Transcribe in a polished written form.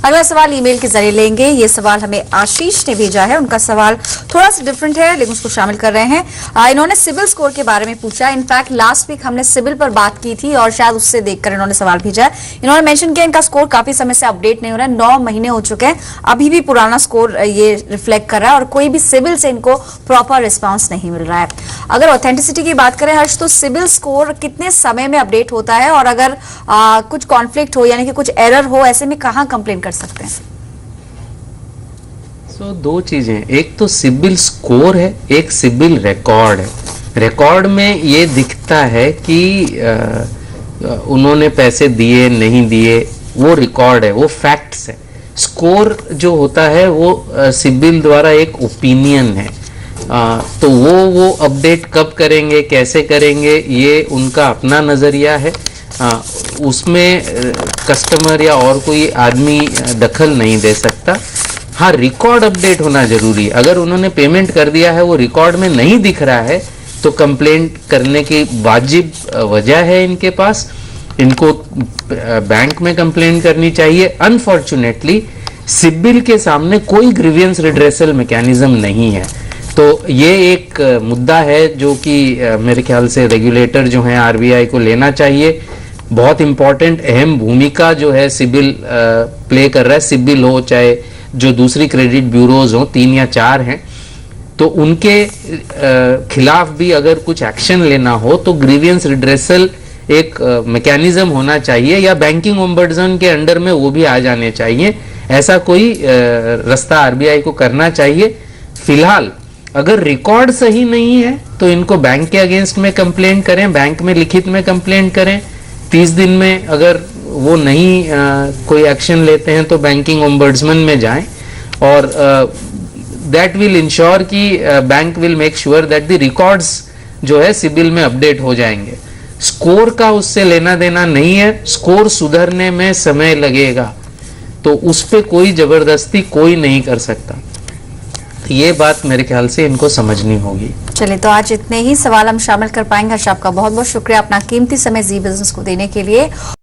अगला सवाल ईमेल के जरिए लेंगे। ये सवाल हमें आशीष ने भेजा है। उनका सवाल थोड़ा सा डिफरेंट है लेकिन उसको शामिल कर रहे हैं। इन्होंने सिबिल स्कोर के बारे में पूछा। इनफैक्ट लास्ट वीक हमने सिबिल पर बात की थी और शायद उससे देखकर इन्होंने सवाल भेजा है। इन्होंने मेंशन किया इनका स्कोर काफी समय से अपडेट नहीं हो रहा है, 9 महीने हो चुके हैं, अभी भी पुराना स्कोर ये रिफ्लेक्ट कर रहा है और कोई भी सिबिल से इनको प्रॉपर रिस्पॉन्स नहीं मिल रहा है। अगर ऑथेंटिसिटी की बात करें हर्ष, तो सिबिल स्कोर कितने समय में अपडेट होता है और अगर कुछ कॉन्फ्लिक्ट हो यानी कि कुछ एरर हो, ऐसे में कहां कंप्लेन कर सकते हैं? दो चीजें, एक तो सिबिल स्कोर है, एक सिबिल रिकॉर्ड है। रिकॉर्ड में ये दिखता है कि उन्होंने पैसे दिए नहीं दिए, वो रिकॉर्ड है, वो फैक्ट्स है। स्कोर जो होता है वो सिबिल द्वारा एक ओपिनियन है। तो वो अपडेट कब करेंगे, कैसे करेंगे, ये उनका अपना नजरिया है। उसमें कस्टमर या और कोई आदमी दखल नहीं दे सकता। हाँ, रिकॉर्ड अपडेट होना जरूरी है। अगर उन्होंने पेमेंट कर दिया है, वो रिकॉर्ड में नहीं दिख रहा है, तो कंप्लेंट करने की वाजिब वजह है इनके पास। इनको बैंक में कंप्लेंट करनी चाहिए। अनफॉर्चुनेटली सिबिल के सामने कोई ग्रीवियंस रिड्रेसल मैकेनिज्म नहीं है। तो ये एक मुद्दा है जो कि मेरे ख्याल से रेगुलेटर जो है आरबीआई को लेना चाहिए। बहुत इंपॉर्टेंट अहम भूमिका जो है सिबिल प्ले कर रहा है। सिबिल हो चाहे जो दूसरी क्रेडिट ब्यूरोज हो, 3 या 4 हैं, तो उनके खिलाफ भी अगर कुछ एक्शन लेना हो तो ग्रीवियंस रिड्रेसल एक मैकेनिज्म होना चाहिए, या बैंकिंग ओम्बड्समैन के अंडर में वो भी आ जाने चाहिए। ऐसा कोई रास्ता आरबीआई को करना चाहिए। फिलहाल अगर रिकॉर्ड सही नहीं है तो इनको बैंक के अगेंस्ट में कंप्लेंट करें, बैंक में लिखित में कंप्लेंट करें। 30 दिन में अगर वो नहीं कोई एक्शन लेते हैं तो बैंकिंग ओम्बड्समैन में जाएं, और दैट विल इंश्योर कि bank will make sure that the records जो है सिबिल में अपडेट हो जाएंगे। स्कोर का उससे लेना देना नहीं है। स्कोर सुधरने में समय लगेगा, तो उस पे कोई जबरदस्ती कोई नहीं कर सकता। तो ये बात मेरे ख्याल से इनको समझनी होगी। चलिए, तो आज इतने ही सवाल हम शामिल कर पाएंगे। हर्ष, आपका बहुत बहुत शुक्रिया अपना कीमती समय जी बिजनेस को देने के लिए।